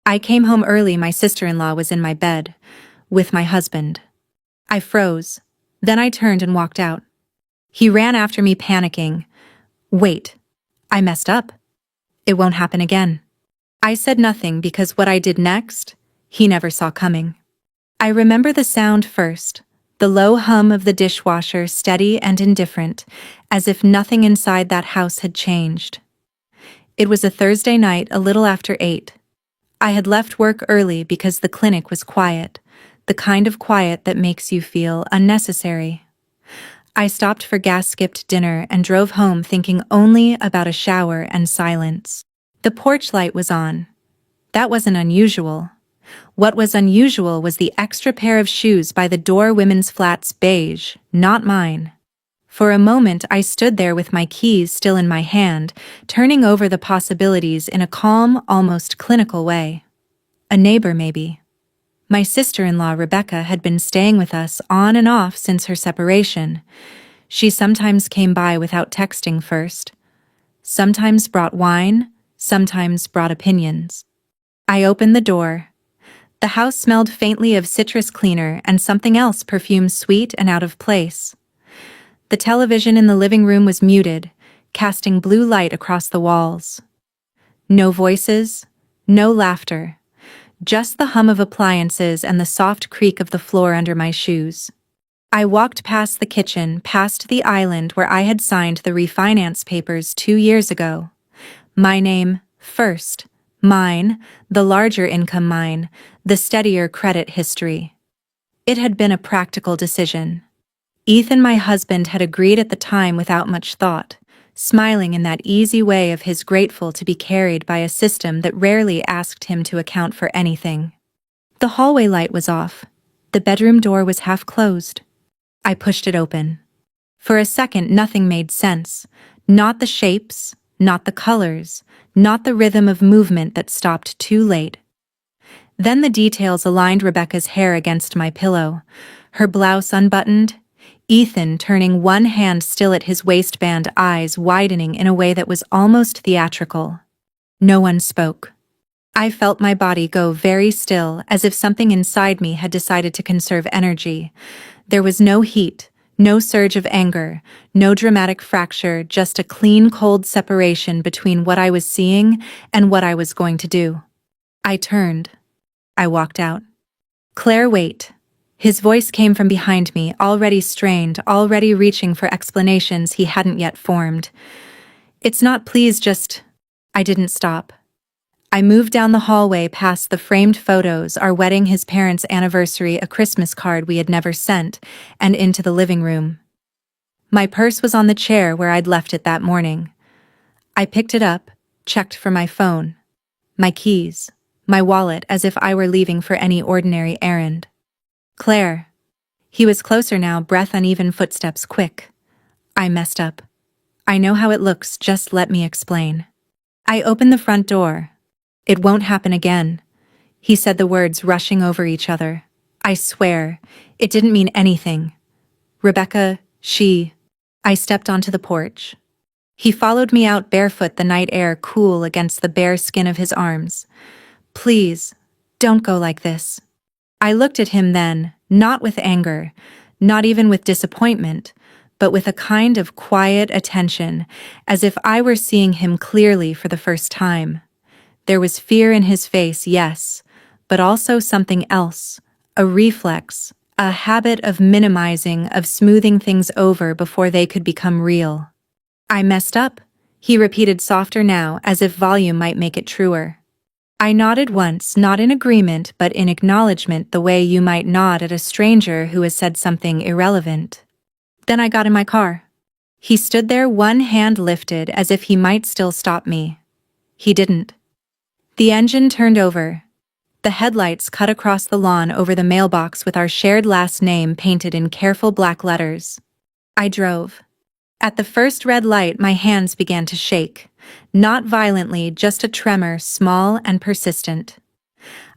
I came home early. My sister-in-law was in my bed, with my husband. I froze. Then I turned and walked out. He ran after me, panicking. Wait. I messed up. It won't happen again. I said nothing because what I did next, he never saw coming. I remember the sound first, the low hum of the dishwasher, steady and indifferent, as if nothing inside that house had changed. It was a Thursday night, a little after 8. I had left work early because the clinic was quiet, the kind of quiet that makes you feel unnecessary. I stopped for gas-skipped dinner and drove home thinking only about a shower and silence. The porch light was on. That wasn't unusual. What was unusual was the extra pair of shoes by the door, women's flats, beige, not mine. For a moment I stood there with my keys still in my hand, turning over the possibilities in a calm, almost clinical way. A neighbor, maybe. My sister-in-law Rebecca had been staying with us on and off since her separation. She sometimes came by without texting first. Sometimes brought wine, sometimes brought opinions. I opened the door. The house smelled faintly of citrus cleaner and something else perfumed sweet and out of place. The television in the living room was muted, casting blue light across the walls. No voices, no laughter. Just the hum of appliances and the soft creak of the floor under my shoes. I walked past the kitchen, past the island where I had signed the refinance papers 2 years ago. My name, first. Mine, the larger income mine, the steadier credit history. It had been a practical decision. Ethan, my husband, had agreed at the time without much thought, smiling in that easy way of his, grateful to be carried by a system that rarely asked him to account for anything. The hallway light was off. The bedroom door was half closed. I pushed it open. For a second nothing made sense. Not the shapes, not the colors, not the rhythm of movement that stopped too late. Then the details aligned: Rebecca's hair against my pillow, her blouse unbuttoned, Ethan turning one hand still at his waistband, eyes widening in a way that was almost theatrical. No one spoke. I felt my body go very still, as if something inside me had decided to conserve energy. There was no heat, no surge of anger, no dramatic fracture, just a clean, cold separation between what I was seeing and what I was going to do. I turned. I walked out. Claire, wait. His voice came from behind me, already strained, already reaching for explanations he hadn't yet formed. It's not, please, just... I didn't stop. I moved down the hallway past the framed photos, our wedding, his parents' anniversary, a Christmas card we had never sent, and into the living room. My purse was on the chair where I'd left it that morning. I picked it up, checked for my phone, my keys, my wallet, as if I were leaving for any ordinary errand. Claire. He was closer now, breath uneven, footsteps quick. I messed up. I know how it looks, just let me explain. I opened the front door. It won't happen again. He said the words rushing over each other. I swear, it didn't mean anything. Rebecca, I stepped onto the porch. He followed me out barefoot, the night air cool against the bare skin of his arms. Please, don't go like this. I looked at him then, not with anger, not even with disappointment, but with a kind of quiet attention, as if I were seeing him clearly for the first time. There was fear in his face, yes, but also something else, a reflex, a habit of minimizing, of smoothing things over before they could become real. I messed up, he repeated softer now, as if volume might make it truer. I nodded once, not in agreement but in acknowledgement, the way you might nod at a stranger who has said something irrelevant. Then I got in my car. He stood there, one hand lifted, as if he might still stop me. He didn't. The engine turned over. The headlights cut across the lawn over the mailbox with our shared last name painted in careful black letters. I drove. At the first red light, my hands began to shake. Not violently, just a tremor, small and persistent.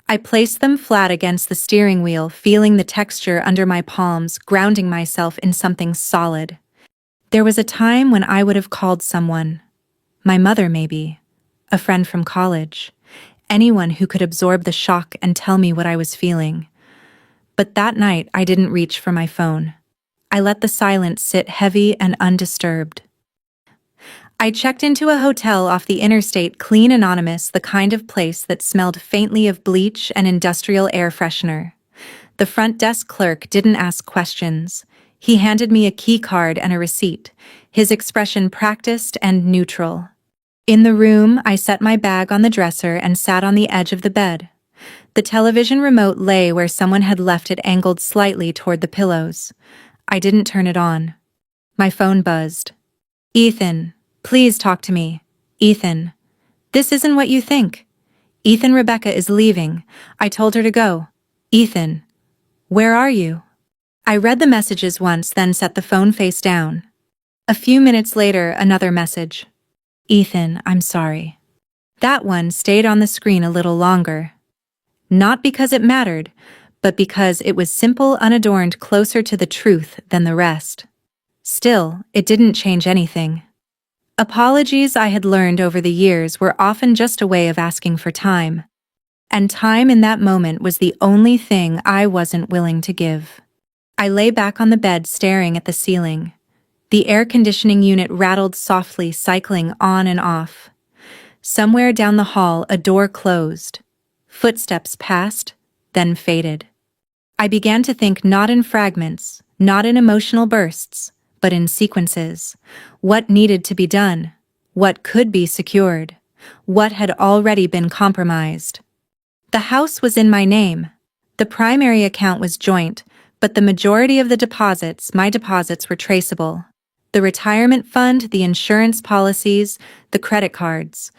I placed them flat against the steering wheel, feeling the texture under my palms, grounding myself in something solid. There was a time when I would have called someone. My mother, maybe. A friend from college. anyone who could absorb the shock and tell me what I was feeling. But that night, I didn't reach for my phone. I let the silence sit heavy and undisturbed. I checked into a hotel off the interstate, clean, anonymous, the kind of place that smelled faintly of bleach and industrial air freshener. The front desk clerk didn't ask questions. He handed me a key card and a receipt, his expression practiced and neutral. In the room, I set my bag on the dresser and sat on the edge of the bed. The television remote lay where someone had left it, angled slightly toward the pillows. I didn't turn it on. My phone buzzed. "Ethan, please talk to me. Ethan. This isn't what you think. Ethan, Rebecca is leaving. I told her to go. Ethan. Where are you?" I read the messages once, then set the phone face down. A few minutes later, another message. "Ethan, I'm sorry." That one stayed on the screen a little longer. Not because it mattered, but because it was simple, unadorned, closer to the truth than the rest. Still, it didn't change anything. Apologies, I had learned over the years, were often just a way of asking for time. And time in that moment was the only thing I wasn't willing to give. I lay back on the bed, staring at the ceiling. The air conditioning unit rattled softly, cycling on and off. Somewhere down the hall, a door closed. Footsteps passed, then faded. I began to think, not in fragments, not in emotional bursts, but in sequences. What needed to be done? What could be secured? What had already been compromised? The house was in my name. The primary account was joint, but the majority of the deposits, my deposits, were traceable. The retirement fund, the insurance policies, the credit cards.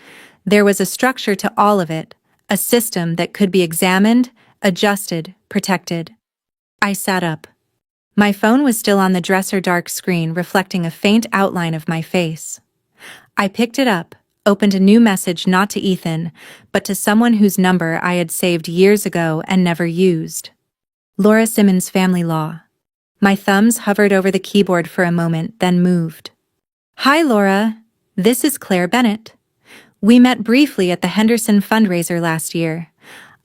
There was a structure to all of it, a system that could be examined, adjusted, protected. I sat up. My phone was still on the dresser, dark screen reflecting a faint outline of my face. I picked it up, opened a new message, not to Ethan, but to someone whose number I had saved years ago and never used. Laura Simmons, family law. My thumbs hovered over the keyboard for a moment, then moved. "Hi, Laura. This is Claire Bennett. We met briefly at the Henderson fundraiser last year.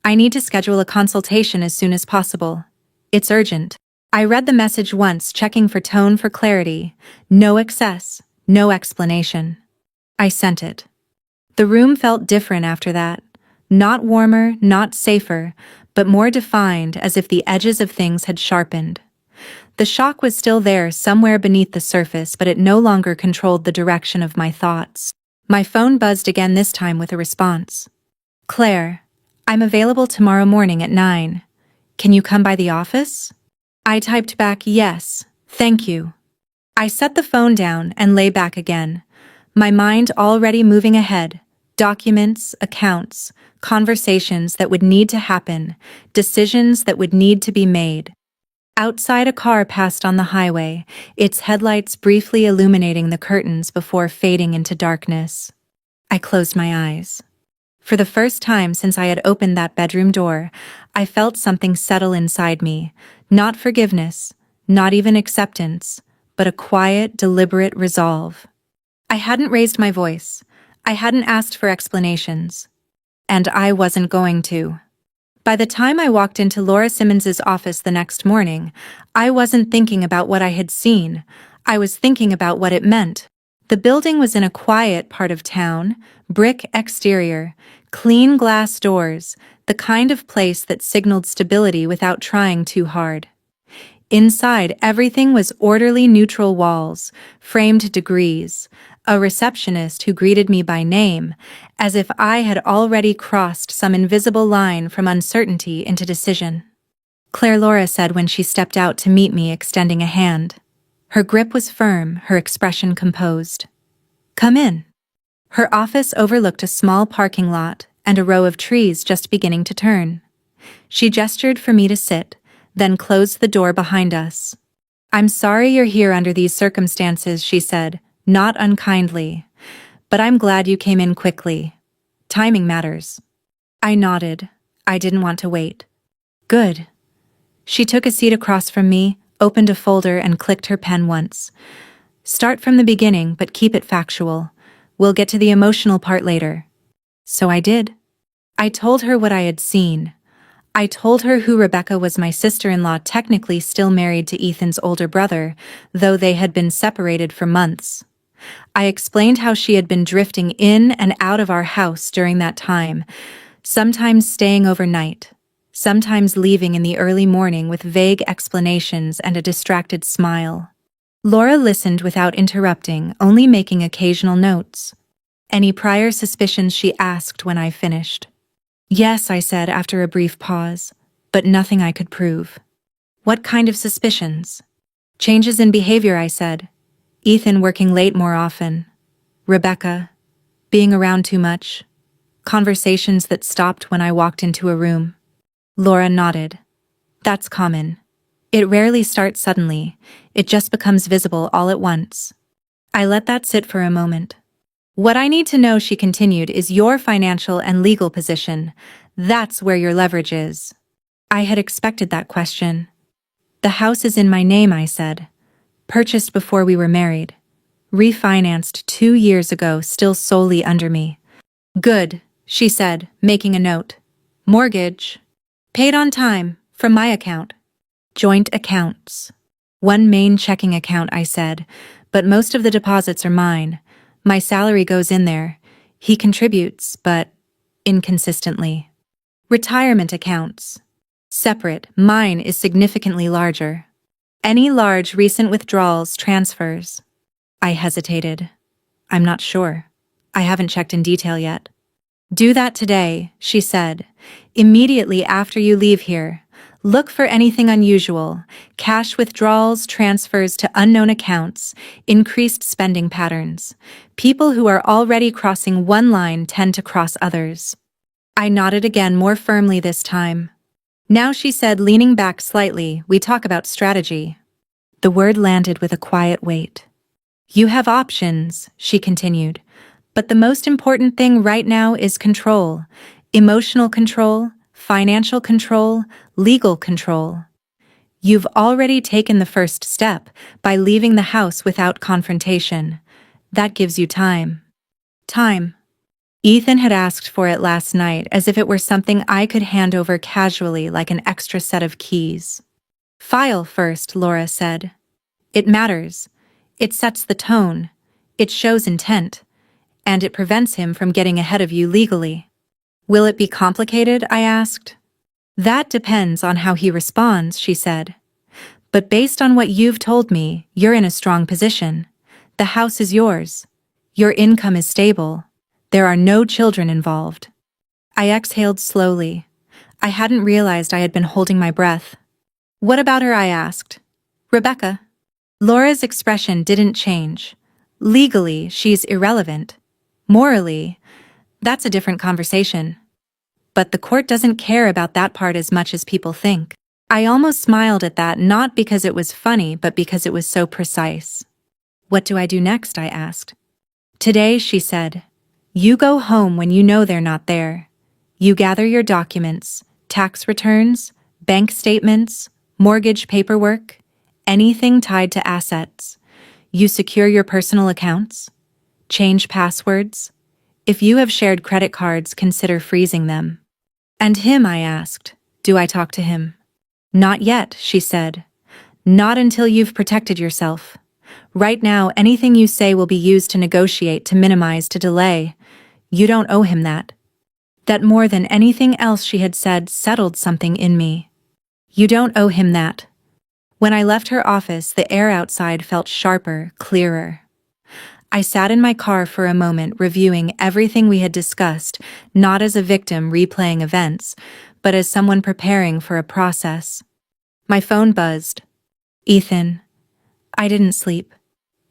I need to schedule a consultation as soon as possible. It's urgent." I read the message once, checking for tone, for clarity. No excess, no explanation. I sent it. The room felt different after that. Not warmer, not safer, but more defined, as if the edges of things had sharpened. The shock was still there, somewhere beneath the surface, but it no longer controlled the direction of my thoughts. My phone buzzed again, this time with a response. "Claire, I'm available tomorrow morning at 9. Can you come by the office?" I typed back, "Yes, thank you." I set the phone down and lay back again, my mind already moving ahead. Documents, accounts, conversations that would need to happen, decisions that would need to be made. Outside, a car passed on the highway, its headlights briefly illuminating the curtains before fading into darkness. I closed my eyes. For the first time since I had opened that bedroom door, I felt something settle inside me. Not forgiveness, not even acceptance, but a quiet, deliberate resolve. I hadn't raised my voice. I hadn't asked for explanations. And I wasn't going to. By the time I walked into Laura Simmons's office the next morning, I wasn't thinking about what I had seen. I was thinking about what it meant. The building was in a quiet part of town, brick exterior, clean glass doors, the kind of place that signaled stability without trying too hard. Inside, everything was orderly, neutral walls, framed degrees, a receptionist who greeted me by name, as if I had already crossed some invisible line from uncertainty into decision. "Claire," Laura said when she stepped out to meet me, extending a hand. Her grip was firm, her expression composed. "Come in." Her office overlooked a small parking lot and a row of trees just beginning to turn. She gestured for me to sit, then closed the door behind us. "I'm sorry you're here under these circumstances," she said, not unkindly, "but I'm glad you came in quickly. Timing matters." I nodded. I didn't want to wait. "Good." She took a seat across from me, opened a folder, and clicked her pen once. "Start from the beginning, but keep it factual. We'll get to the emotional part later." So I did. I told her what I had seen. I told her who Rebecca was, my sister-in-law, technically still married to Ethan's older brother, though they had been separated for months. I explained how she had been drifting in and out of our house during that time, sometimes staying overnight, sometimes leaving in the early morning with vague explanations and a distracted smile. Laura listened without interrupting, only making occasional notes. Any prior suspicions, she asked when I finished. Yes, I said after a brief pause, but nothing I could prove. What kind of suspicions? Changes in behavior, I said. Ethan working late more often. Rebecca being around too much. Conversations that stopped when I walked into a room. Laura nodded. That's common. It rarely starts suddenly, it just becomes visible all at once. I let that sit for a moment. What I need to know, she continued, is your financial and legal position. That's where your leverage is. I had expected that question. The house is in my name, I said. Purchased before we were married. Refinanced 2 years ago, still solely under me. Good, she said, making a note. Mortgage. Paid on time, from my account. Joint accounts. One main checking account, I said, but most of the deposits are mine. My salary goes in there. He contributes, but inconsistently. Retirement accounts. Separate, mine is significantly larger. Any large recent withdrawals, transfers? I hesitated. I'm not sure. I haven't checked in detail yet. Do that today, she said. Immediately after you leave here. Look for anything unusual, cash withdrawals, transfers to unknown accounts, increased spending patterns. People who are already crossing one line tend to cross others. I nodded again, more firmly this time. Now, she said, leaning back slightly, we talk about strategy. The word landed with a quiet weight. You have options, she continued, but the most important thing right now is control. Emotional control, financial control, legal control. You've already taken the first step by leaving the house without confrontation. That gives you time. Time. Ethan had asked for it last night, as if it were something I could hand over casually, like an extra set of keys. File first, Laura said. It matters. It sets the tone. It shows intent. And it prevents him from getting ahead of you legally. Will it be complicated? I asked. That depends on how he responds, she said. But based on what you've told me, you're in a strong position. The house is yours. Your income is stable. There are no children involved. I exhaled slowly. I hadn't realized I had been holding my breath. What about her? I asked. Rebecca. Laura's expression didn't change. Legally, she's irrelevant. Morally, that's a different conversation. But the court doesn't care about that part as much as people think. I almost smiled at that, not because it was funny, but because it was so precise. What do I do next? I asked. Today, she said. You go home when you know they're not there. You gather your documents, tax returns, bank statements, mortgage paperwork, anything tied to assets. You secure your personal accounts. Change passwords. If you have shared credit cards, consider freezing them. And him, I asked. Do I talk to him? Not yet, she said. Not until you've protected yourself. Right now, anything you say will be used to negotiate, to minimize, to delay. You don't owe him that. That more than anything else she had said settled something in me. You don't owe him that. When I left her office, the air outside felt sharper, clearer. I sat in my car for a moment, reviewing everything we had discussed, not as a victim replaying events, but as someone preparing for a process. My phone buzzed. Ethan. I didn't sleep.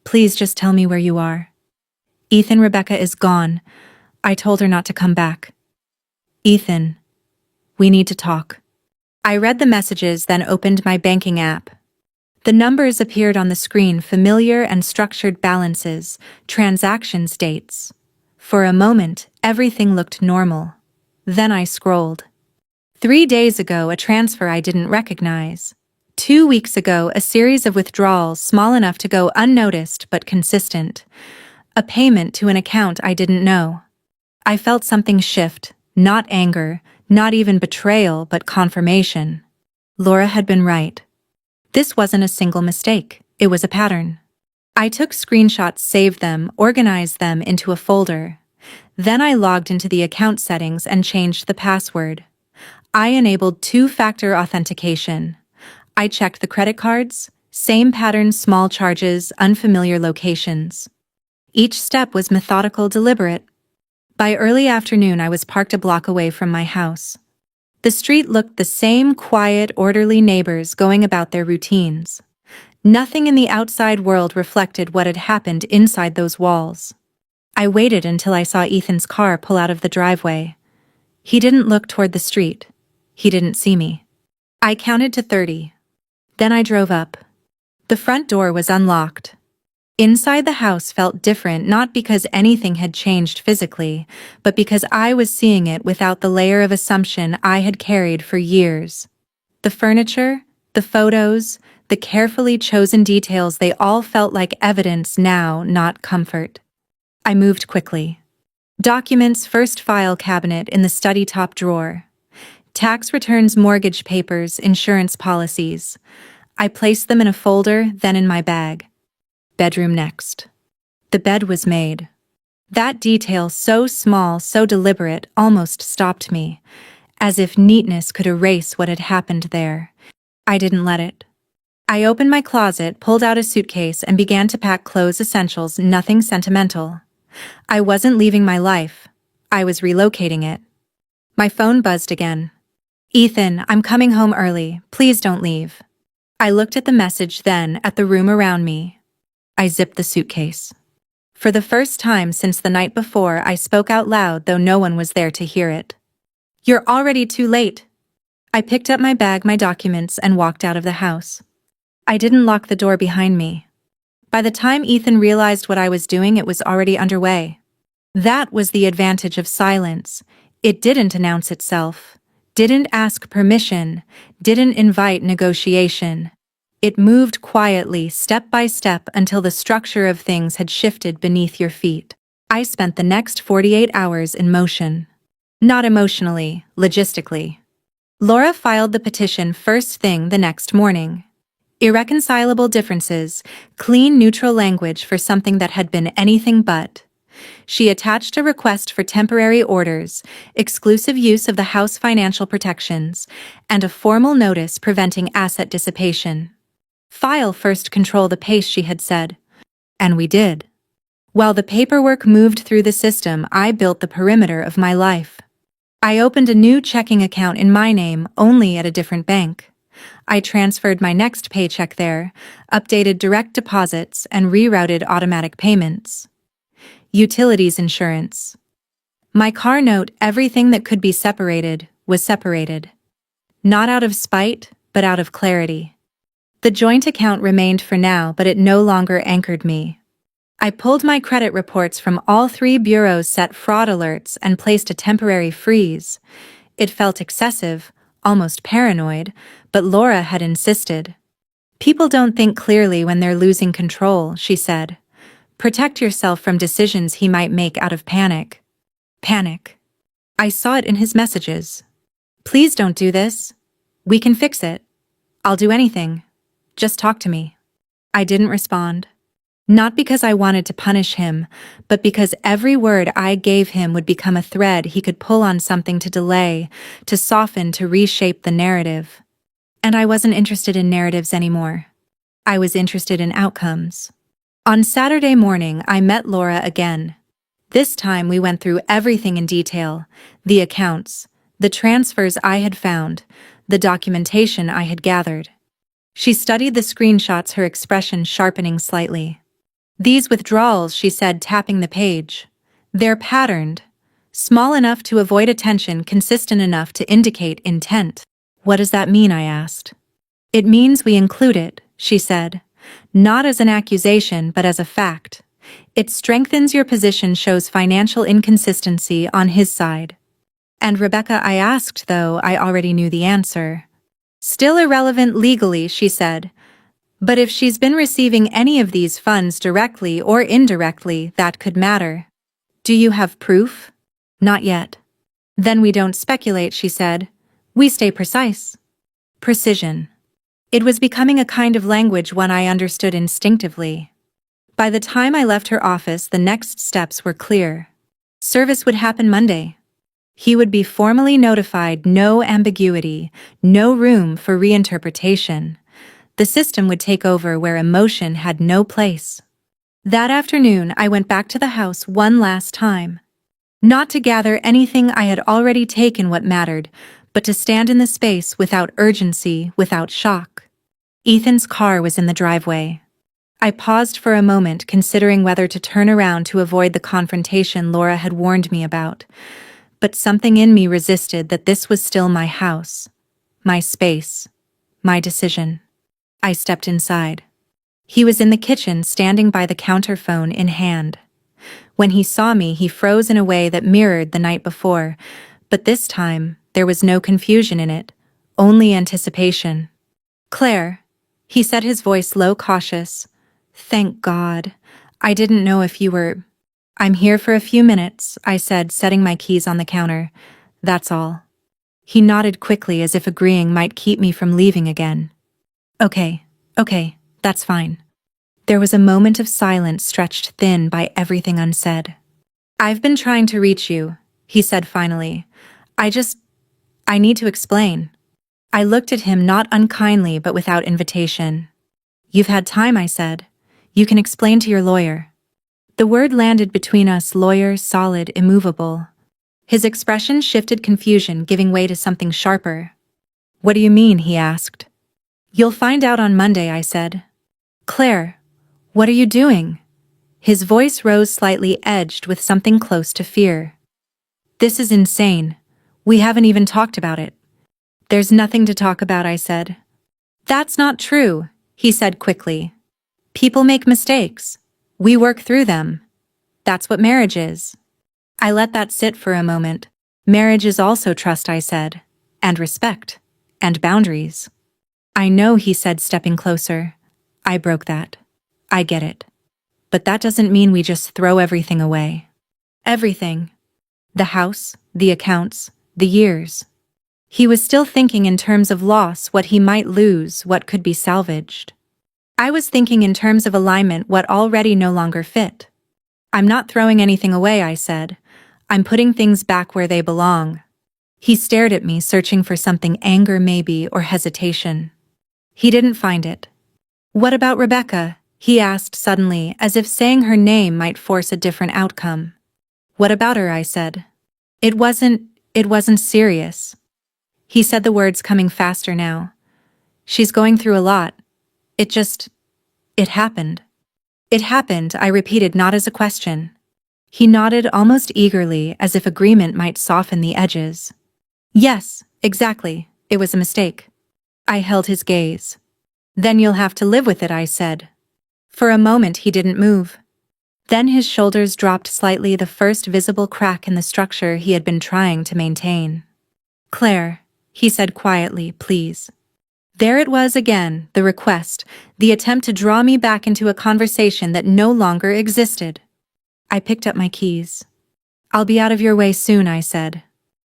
Please just tell me where you are. Ethan, Rebecca is gone. I told her not to come back. Ethan. We need to talk. I read the messages, then opened my banking app. The numbers appeared on the screen, familiar and structured balances, transactions, dates. For a moment, everything looked normal. Then I scrolled. 3 days ago, a transfer I didn't recognize. 2 weeks ago, a series of withdrawals small enough to go unnoticed but consistent. A payment to an account I didn't know. I felt something shift, Not anger, not even betrayal, but confirmation. Laura had been right. This wasn't a single mistake, it was a pattern. I took screenshots, saved them, organized them into a folder. Then I logged into the account settings and changed the password. I enabled two-factor authentication. I checked the credit cards, same pattern, small charges, unfamiliar locations. Each step was methodical, deliberate. By early afternoon, I was parked a block away from my house. The street looked the same, quiet, orderly, neighbors going about their routines. Nothing in the outside world reflected what had happened inside those walls. I waited until I saw Ethan's car pull out of the driveway. He didn't look toward the street. He didn't see me. I counted to 30. Then I drove up. The front door was unlocked. Inside the house felt different, not because anything had changed physically, but because I was seeing it without the layer of assumption I had carried for years. The furniture, the photos, the carefully chosen details, they all felt like evidence now, not comfort. I moved quickly. Documents, first file cabinet in the study top drawer. Tax returns, mortgage papers, insurance policies. I placed them in a folder, then in my bag. Bedroom next. The bed was made. That detail, so small, so deliberate, almost stopped me, as if neatness could erase what had happened there. I didn't let it. I opened my closet, pulled out a suitcase, and began to pack clothes, essentials, nothing sentimental. I wasn't leaving my life. I was relocating it. My phone buzzed again. "Ethan, I'm coming home early. Please don't leave." I looked at the message, then at the room around me. I zipped the suitcase. For the first time since the night before, I spoke out loud, though no one was there to hear it. "You're already too late." I picked up my bag, my documents, and walked out of the house. I didn't lock the door behind me. By the time Ethan realized what I was doing, it was already underway. That was the advantage of silence. It didn't announce itself, didn't ask permission, didn't invite negotiation. It moved quietly, step by step, until the structure of things had shifted beneath your feet. I spent the next 48 hours in motion. Not emotionally, logistically. Laura filed the petition first thing the next morning. Irreconcilable differences, clean, neutral language for something that had been anything but. She attached a request for temporary orders, exclusive use of the house financial protections, and a formal notice preventing asset dissipation. File first, control the pace, she had said. And we did. While the paperwork moved through the system, I built the perimeter of my life. I opened a new checking account in my name, only at a different bank. I transferred my next paycheck there, updated direct deposits, and rerouted automatic payments. Utilities, insurance. My car note, everything that could be separated, was separated. Not out of spite, but out of clarity. The joint account remained for now, but it no longer anchored me. I pulled my credit reports from all 3 bureaus, set fraud alerts, and placed a temporary freeze. It felt excessive, almost paranoid, but Laura had insisted. "People don't think clearly when they're losing control," she said. "Protect yourself from decisions he might make out of panic." Panic. I saw it in his messages. "Please don't do this. We can fix it. I'll do anything. Just talk to me." I didn't respond. Not because I wanted to punish him, but because every word I gave him would become a thread he could pull on, something to delay, to soften, to reshape the narrative. And I wasn't interested in narratives anymore. I was interested in outcomes. On Saturday morning, I met Laura again. This time we went through everything in detail: the accounts, the transfers I had found, the documentation I had gathered. She studied the screenshots, her expression sharpening slightly. "These withdrawals," she said, tapping the page. "They're patterned. Small enough to avoid attention, consistent enough to indicate intent." "What does that mean?" I asked. "It means we include it," she said. "Not as an accusation, but as a fact. It strengthens your position, shows financial inconsistency on his side." "And Rebecca?" I asked, though I already knew the answer. "Still irrelevant legally," she said. "But if she's been receiving any of these funds directly or indirectly, that could matter." "Do you have proof?" "Not yet." Then we don't speculate, she said. We stay precise. Precision. It was becoming a kind of language one I understood instinctively. By the time I left her office, the next steps were clear. Service would happen Monday. He would be formally notified, no ambiguity, no room for reinterpretation. The system would take over where emotion had no place. That afternoon, I went back to the house one last time. Not to gather anything I had already taken what mattered, but to stand in the space without urgency, without shock. Ethan's car was in the driveway. I paused for a moment, considering whether to turn around to avoid the confrontation Laura had warned me about. But something in me resisted that this was still my house, my space, my decision. I stepped inside. He was in the kitchen, standing by the counter, phone in hand. When he saw me, he froze in a way that mirrored the night before, but this time, there was no confusion in it, only anticipation. "Claire," he said, his voice low, cautious. "Thank God. I didn't know if you were—" "I'm here for a few minutes," I said, setting my keys on the counter. "That's all." He nodded quickly, as if agreeing might keep me from leaving again. Okay, that's fine." There was a moment of silence stretched thin by everything unsaid. "I've been trying to reach you," he said finally. I need to explain." I looked at him, not unkindly but without invitation. "You've had time," I said. "You can explain to your lawyer." The word landed between us, lawyer, solid, immovable. His expression shifted, confusion giving way to something sharper. "What do you mean?" he asked. "You'll find out on Monday," I said. "Claire, what are you doing?" His voice rose slightly, edged with something close to fear. "This is insane. We haven't even talked about it." "There's nothing to talk about," I said. "That's not true," he said quickly. "People make mistakes. We work through them. That's what marriage is." I let that sit for a moment. "Marriage is also trust," I said. "And respect. And boundaries." "I know," he said, stepping closer. "I broke that. I get it. But that doesn't mean we just throw everything away." "Everything?" "The house, the accounts, the years." He was still thinking in terms of loss, what he might lose, what could be salvaged. I was thinking in terms of alignment, what already no longer fit. "I'm not throwing anything away," I said. "I'm putting things back where they belong." He stared at me, searching for something, anger maybe, or hesitation. He didn't find it. "What about Rebecca?" he asked suddenly, as if saying her name might force a different outcome. "What about her?" I said. It wasn't serious." He said the words coming faster now. "She's going through a lot. It happened." "It happened," I repeated, not as a question. He nodded almost eagerly, as if agreement might soften the edges. "Yes, exactly. It was a mistake." I held his gaze. "Then you'll have to live with it," I said. For a moment he didn't move. Then his shoulders dropped slightly, the first visible crack in the structure he had been trying to maintain. "Claire," he said quietly, "please." There it was again, the request, the attempt to draw me back into a conversation that no longer existed. I picked up my keys. "I'll be out of your way soon," I said.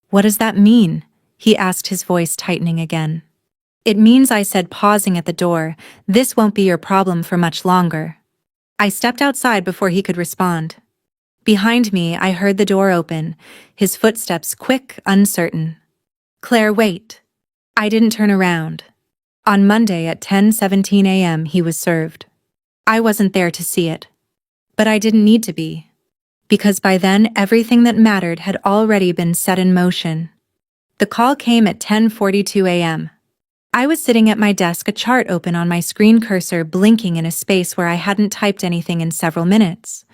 "What does that mean?" he asked, his voice tightening again. "It means," I said, pausing at the door, "this won't be your problem for much longer." I stepped outside before he could respond. Behind me, I heard the door open, his footsteps quick, uncertain. "Claire, wait." I didn't turn around. On Monday at 10:17 a.m. he was served. I wasn't there to see it. But I didn't need to be. Because by then everything that mattered had already been set in motion. The call came at 10:42 a.m. I was sitting at my desk, a chart open on my screen, cursor blinking in a space where I hadn't typed anything in several minutes.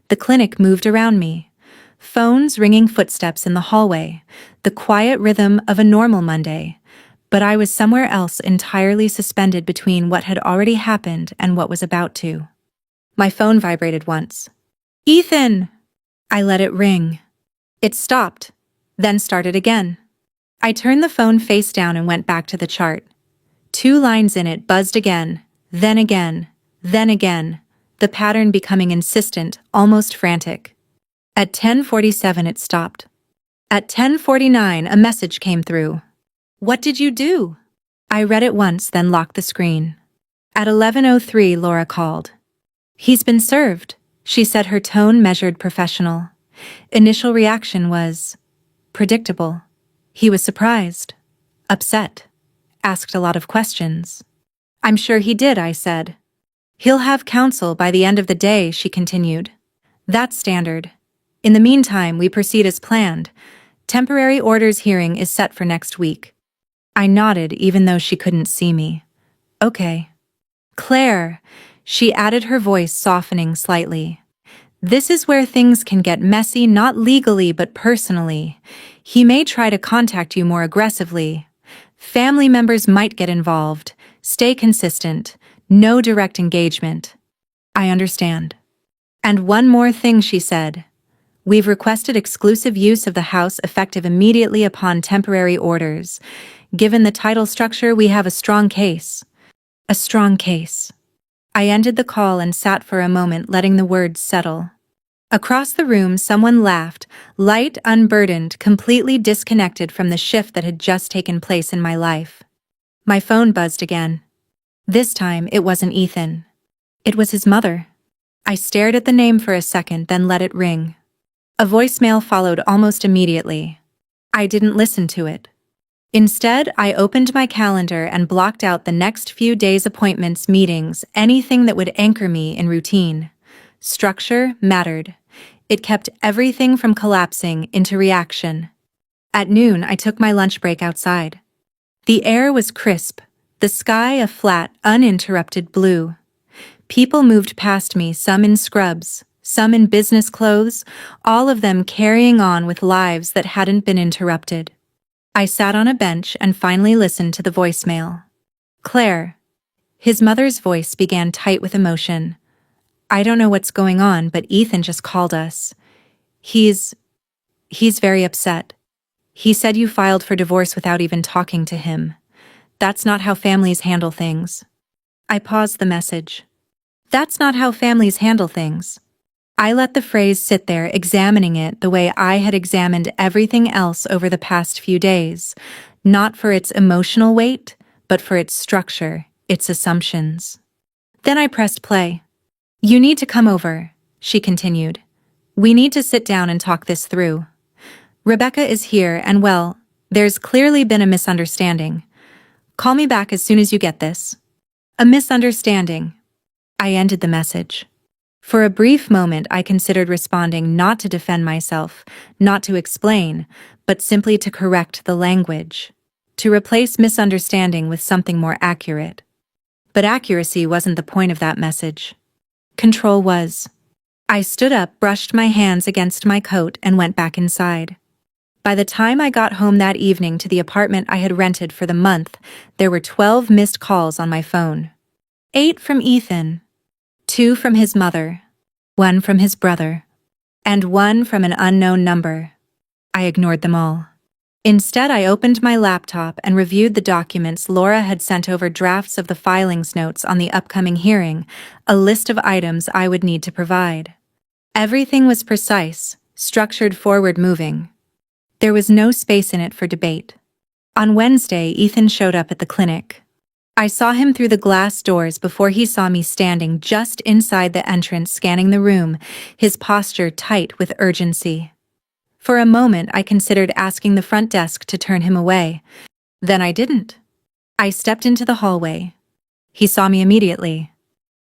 The clinic moved around me. Phones ringing, footsteps in the hallway, the quiet rhythm of a normal Monday. But I was somewhere else, entirely suspended between what had already happened and what was about to. My phone vibrated once. "Ethan!" I let it ring. It stopped, then started again. I turned the phone face down and went back to the chart. 2 lines in it buzzed again, then again, then again, the pattern becoming insistent, almost frantic. At 10:47 it stopped. At 10:49, a message came through. What did you do? I read it once, then locked the screen. At 11:03, Laura called. He's been served, she said, her tone measured, professional. Initial reaction was predictable. He was surprised, upset, asked a lot of questions. I'm sure he did, I said. He'll have counsel by the end of the day, she continued. That's standard. In the meantime, we proceed as planned. Temporary orders hearing is set for next week. I nodded, even though she couldn't see me. Okay. Claire, she added, her voice softening slightly. This is where things can get messy, not legally but personally. He may try to contact you more aggressively. Family members might get involved. Stay consistent. No direct engagement. I understand. And one more thing, she said. We've requested exclusive use of the house effective immediately upon temporary orders. Given the title structure, we have a strong case. A strong case. I ended the call and sat for a moment, letting the words settle. Across the room, someone laughed, light, unburdened, completely disconnected from the shift that had just taken place in my life. My phone buzzed again. This time, it wasn't Ethan. It was his mother. I stared at the name for a second, then let it ring. A voicemail followed almost immediately. I didn't listen to it. Instead, I opened my calendar and blocked out the next few days' appointments, meetings, anything that would anchor me in routine. Structure mattered. It kept everything from collapsing into reaction. At noon, I took my lunch break outside. The air was crisp, the sky a flat, uninterrupted blue. People moved past me, some in scrubs, some in business clothes, all of them carrying on with lives that hadn't been interrupted. I sat on a bench and finally listened to the voicemail. Claire. His mother's voice began tight with emotion. I don't know what's going on, but Ethan just called us. He's very upset. He said you filed for divorce without even talking to him. That's not how families handle things. I paused the message. That's not how families handle things. I let the phrase sit there, examining it the way I had examined everything else over the past few days, not for its emotional weight, but for its structure, its assumptions. Then I pressed play. You need to come over, she continued. We need to sit down and talk this through. Rebecca is here and, well, there's clearly been a misunderstanding. Call me back as soon as you get this. A misunderstanding. I ended the message. For a brief moment, I considered responding, not to defend myself, not to explain, but simply to correct the language, to replace misunderstanding with something more accurate. But accuracy wasn't the point of that message. Control was. I stood up, brushed my hands against my coat, and went back inside. By the time I got home that evening to the apartment I had rented for the month, there were 12 missed calls on my phone. 8 from Ethan. 2 from his mother, 1 from his brother, and 1 from an unknown number. I ignored them all. Instead, I opened my laptop and reviewed the documents Laura had sent over, drafts of the filings notes on the upcoming hearing, a list of items I would need to provide. Everything was precise, structured, forward-moving. There was no space in it for debate. On Wednesday, Ethan showed up at the clinic. I saw him through the glass doors before he saw me standing just inside the entrance, scanning the room, his posture tight with urgency. For a moment, I considered asking the front desk to turn him away. Then I didn't. I stepped into the hallway. He saw me immediately.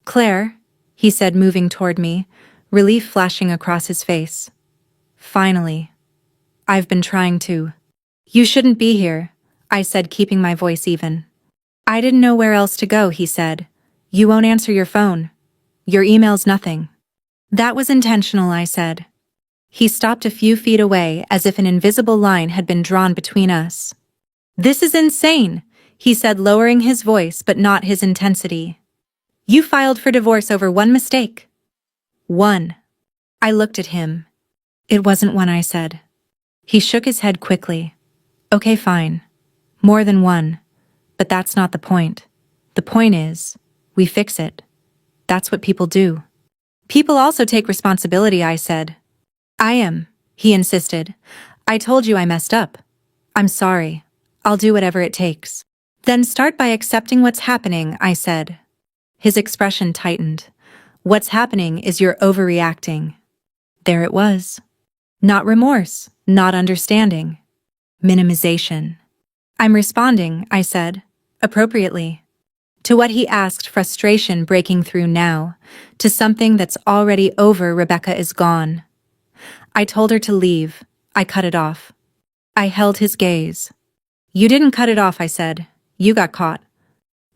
Claire, he said, moving toward me, relief flashing across his face. Finally. I've been trying to. You shouldn't be here, I said, keeping my voice even. I didn't know where else to go, he said. You won't answer your phone. Your email's nothing. That was intentional, I said. He stopped a few feet away, as if an invisible line had been drawn between us. This is insane, he said, lowering his voice but not his intensity. You filed for divorce over one mistake. 1. I looked at him. It wasn't one, I said. He shook his head quickly. Okay, fine. More than 1. But that's not the point. The point is, we fix it. That's what people do. People also take responsibility, I said. I am, he insisted. I told you I messed up. I'm sorry. I'll do whatever it takes. Then start by accepting what's happening, I said. His expression tightened. What's happening is you're overreacting. There it was. Not remorse, not understanding. Minimization. I'm responding, I said, appropriately. To what he asked, frustration breaking through now. To something that's already over, Rebecca is gone. I told her to leave. I cut it off. I held his gaze. You didn't cut it off, I said. You got caught.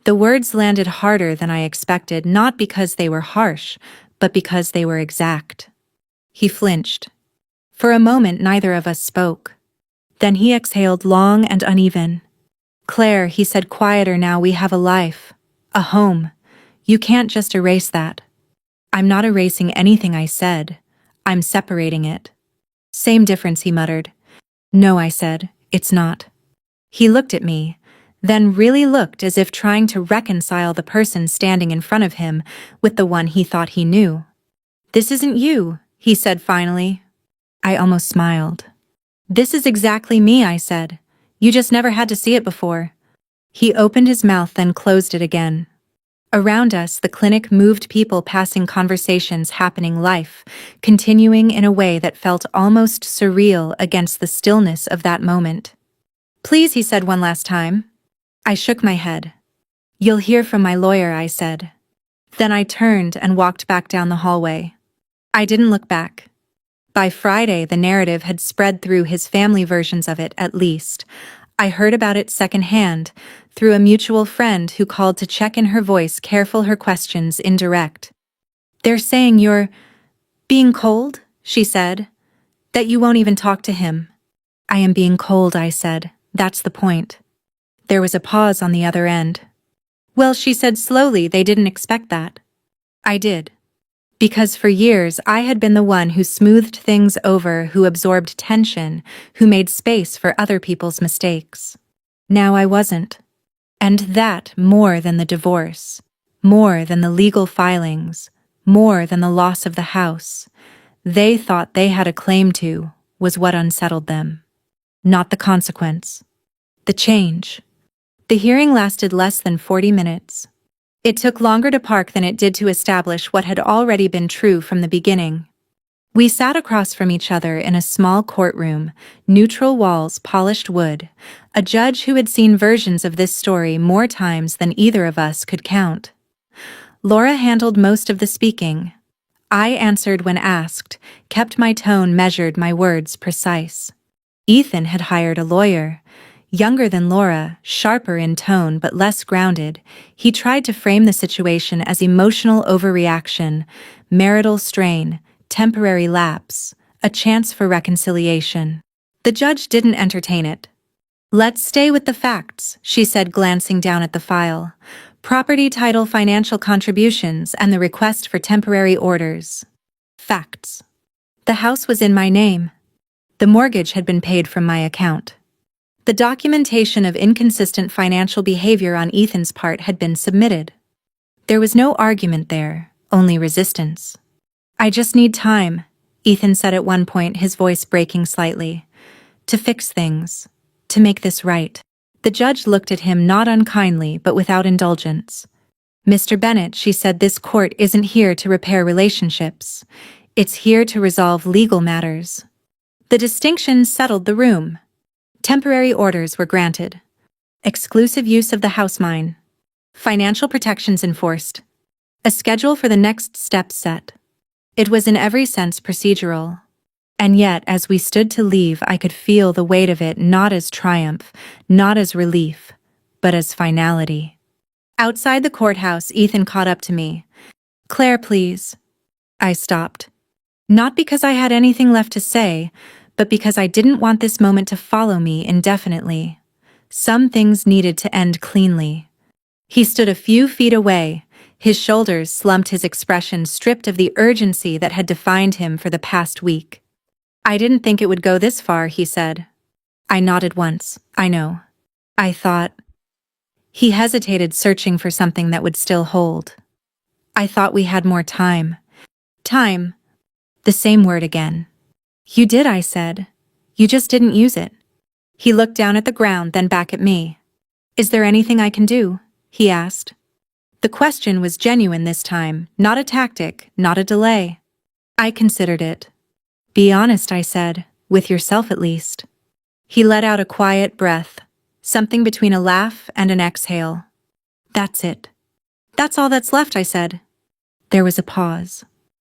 The words landed harder than I expected, not because they were harsh, but because they were exact. He flinched. For a moment, neither of us spoke. Then he exhaled long and uneven. Claire, he said, quieter now, we have a life. A home. You can't just erase that. I'm not erasing anything I said. I'm separating it. Same difference, he muttered. No, I said, it's not. He looked at me, then really looked as if trying to reconcile the person standing in front of him with the one he thought he knew. This isn't you, he said finally. I almost smiled. This is exactly me, I said. You just never had to see it before. He opened his mouth, then closed it again. Around us, the clinic moved, people passing, conversations happening, life continuing in a way that felt almost surreal against the stillness of that moment. Please, he said one last time. I shook my head. You'll hear from my lawyer, I said. Then I turned and walked back down the hallway. I didn't look back. By Friday, the narrative had spread through his family, versions of it at least. I heard about it secondhand, through a mutual friend who called to check in, her voice careful, her questions indirect. They're saying you're being cold, she said. That you won't even talk to him. I am being cold, I said. That's the point. There was a pause on the other end. Well, she said slowly, they didn't expect that. I did. Because for years I had been the one who smoothed things over, who absorbed tension, who made space for other people's mistakes. Now I wasn't. And that, more than the divorce, more than the legal filings, more than the loss of the house, they thought they had a claim to, was what unsettled them. Not the consequence. The change. The hearing lasted less than 40 minutes. It took longer to park than it did to establish what had already been true from the beginning. We sat across from each other in a small courtroom, neutral walls, polished wood, a judge who had seen versions of this story more times than either of us could count. Laura handled most of the speaking. I answered when asked, kept my tone measured, my words precise. Ethan had hired a lawyer. Younger than Laura, sharper in tone but less grounded, he tried to frame the situation as emotional overreaction, marital strain, temporary lapse, a chance for reconciliation. The judge didn't entertain it. Let's stay with the facts, she said, glancing down at the file. Property, title, financial contributions, and the request for temporary orders. Facts. The house was in my name. The mortgage had been paid from my account. The documentation of inconsistent financial behavior on Ethan's part had been submitted. There was no argument there, only resistance. I just need time, Ethan said at one point, his voice breaking slightly. To fix things. To make this right. The judge looked at him, not unkindly but without indulgence. Mr. Bennett, she said, this court isn't here to repair relationships. It's here to resolve legal matters. The distinction settled the room. Temporary orders were granted. Exclusive use of the house mine. Financial protections enforced. A schedule for the next step set. It was in every sense procedural. And yet, as we stood to leave, I could feel the weight of it, not as triumph, not as relief, but as finality. Outside the courthouse, Ethan caught up to me. Claire, please. I stopped. Not because I had anything left to say, but because I didn't want this moment to follow me indefinitely. Some things needed to end cleanly. He stood a few feet away, his shoulders slumped, his expression stripped of the urgency that had defined him for the past week. I didn't think it would go this far, he said. I nodded once. I know. I thought. He hesitated, searching for something that would still hold. I thought we had more time. Time. The same word again. You did, I said. You just didn't use it. He looked down at the ground, then back at me. Is there anything I can do? He asked. The question was genuine this time, not a tactic, not a delay. I considered it. Be honest, I said, with yourself at least. He let out a quiet breath, something between a laugh and an exhale. That's it. That's all that's left, I said. There was a pause.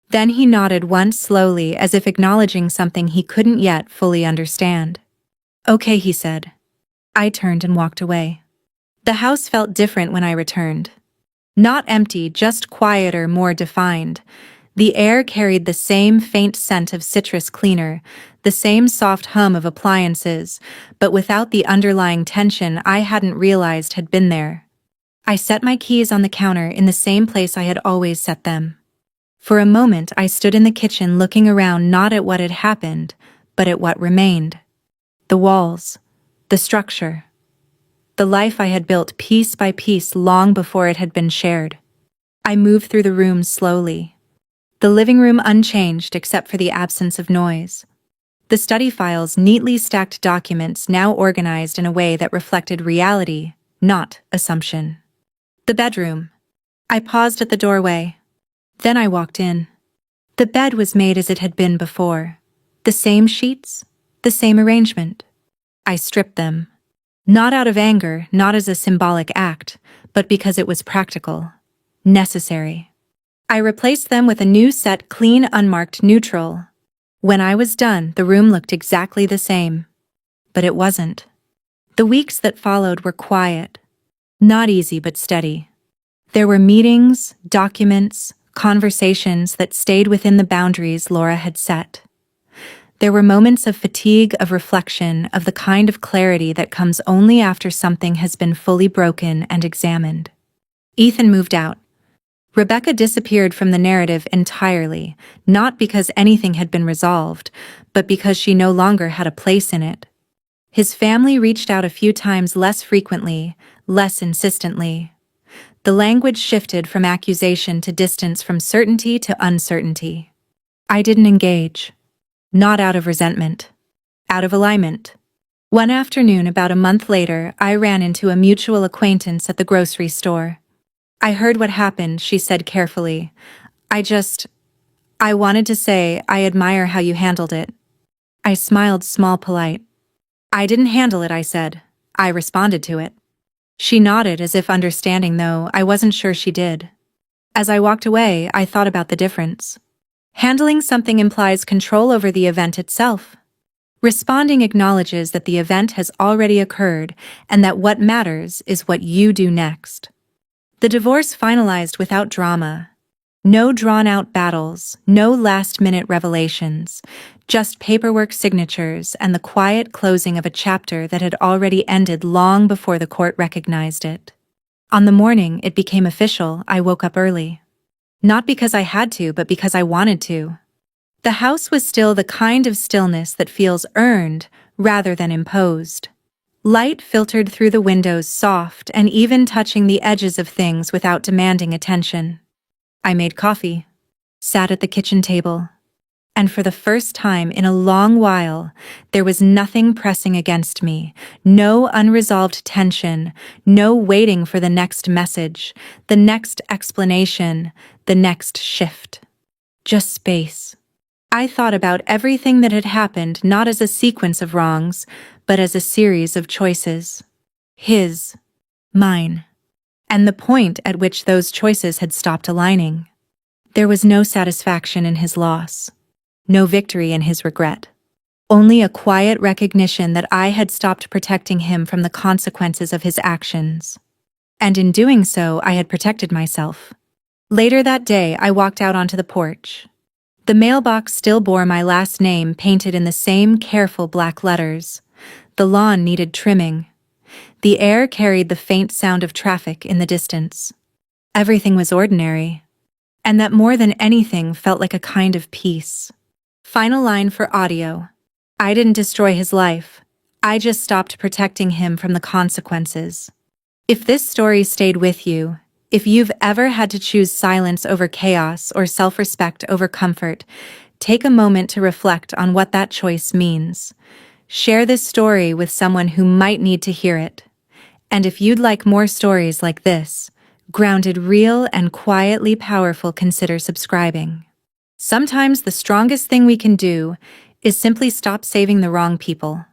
Then he nodded once slowly, as if acknowledging something he couldn't yet fully understand. Okay, he said. I turned and walked away. The house felt different when I returned. Not empty, just quieter, more defined. The air carried the same faint scent of citrus cleaner, the same soft hum of appliances, but without the underlying tension I hadn't realized had been there. I set my keys on the counter in the same place I had always set them. For a moment I stood in the kitchen looking around, not at what had happened, but at what remained. The walls, the structure, the life I had built piece by piece long before it had been shared. I moved through the rooms slowly. The living room unchanged except for the absence of noise. The study files, neatly stacked documents now organized in a way that reflected reality, not assumption. The bedroom. I paused at the doorway. Then I walked in. The bed was made as it had been before. The same sheets, the same arrangement. I stripped them. Not out of anger, not as a symbolic act, but because it was practical, necessary. I replaced them with a new set, clean, unmarked, neutral. When I was done, the room looked exactly the same. But it wasn't. The weeks that followed were quiet. Not easy, but steady. There were meetings, documents, conversations that stayed within the boundaries Laura had set. There were moments of fatigue, of reflection, of the kind of clarity that comes only after something has been fully broken and examined. Ethan moved out. Rebecca disappeared from the narrative entirely, not because anything had been resolved, but because she no longer had a place in it. His family reached out a few times, less frequently, less insistently. The language shifted from accusation to distance, from certainty to uncertainty. I didn't engage. Not out of resentment. Out of alignment. One afternoon, about a month later, I ran into a mutual acquaintance at the grocery store. I heard what happened, she said carefully. I wanted to say, I admire how you handled it. I smiled, small, polite. I didn't handle it, I said. I responded to it. She nodded, as if understanding, though I wasn't sure she did. As I walked away, I thought about the difference. Handling something implies control over the event itself. Responding acknowledges that the event has already occurred and that what matters is what you do next. The divorce finalized without drama. No drawn-out battles, no last-minute revelations, just paperwork signatures and the quiet closing of a chapter that had already ended long before the court recognized it. On the morning it became official, I woke up early. Not because I had to, but because I wanted to. The house was still, the kind of stillness that feels earned rather than imposed. Light filtered through the windows, soft and even touching the edges of things without demanding attention. I made coffee, sat at the kitchen table, and for the first time in a long while, there was nothing pressing against me, no unresolved tension, no waiting for the next message, the next explanation, the next shift. Just space. I thought about everything that had happened not as a sequence of wrongs, but as a series of choices. His, mine, and the point at which those choices had stopped aligning. There was no satisfaction in his loss, no victory in his regret. Only a quiet recognition that I had stopped protecting him from the consequences of his actions. And in doing so, I had protected myself. Later that day, I walked out onto the porch. The mailbox still bore my last name painted in the same careful black letters. The lawn needed trimming. The air carried the faint sound of traffic in the distance. Everything was ordinary, and that more than anything felt like a kind of peace. Final line for audio. I didn't destroy his life. I just stopped protecting him from the consequences. If this story stayed with you, if you've ever had to choose silence over chaos or self-respect over comfort, take a moment to reflect on what that choice means. Share this story with someone who might need to hear it. And if you'd like more stories like this, grounded, real, and quietly powerful, consider subscribing. Sometimes the strongest thing we can do is simply stop saving the wrong people.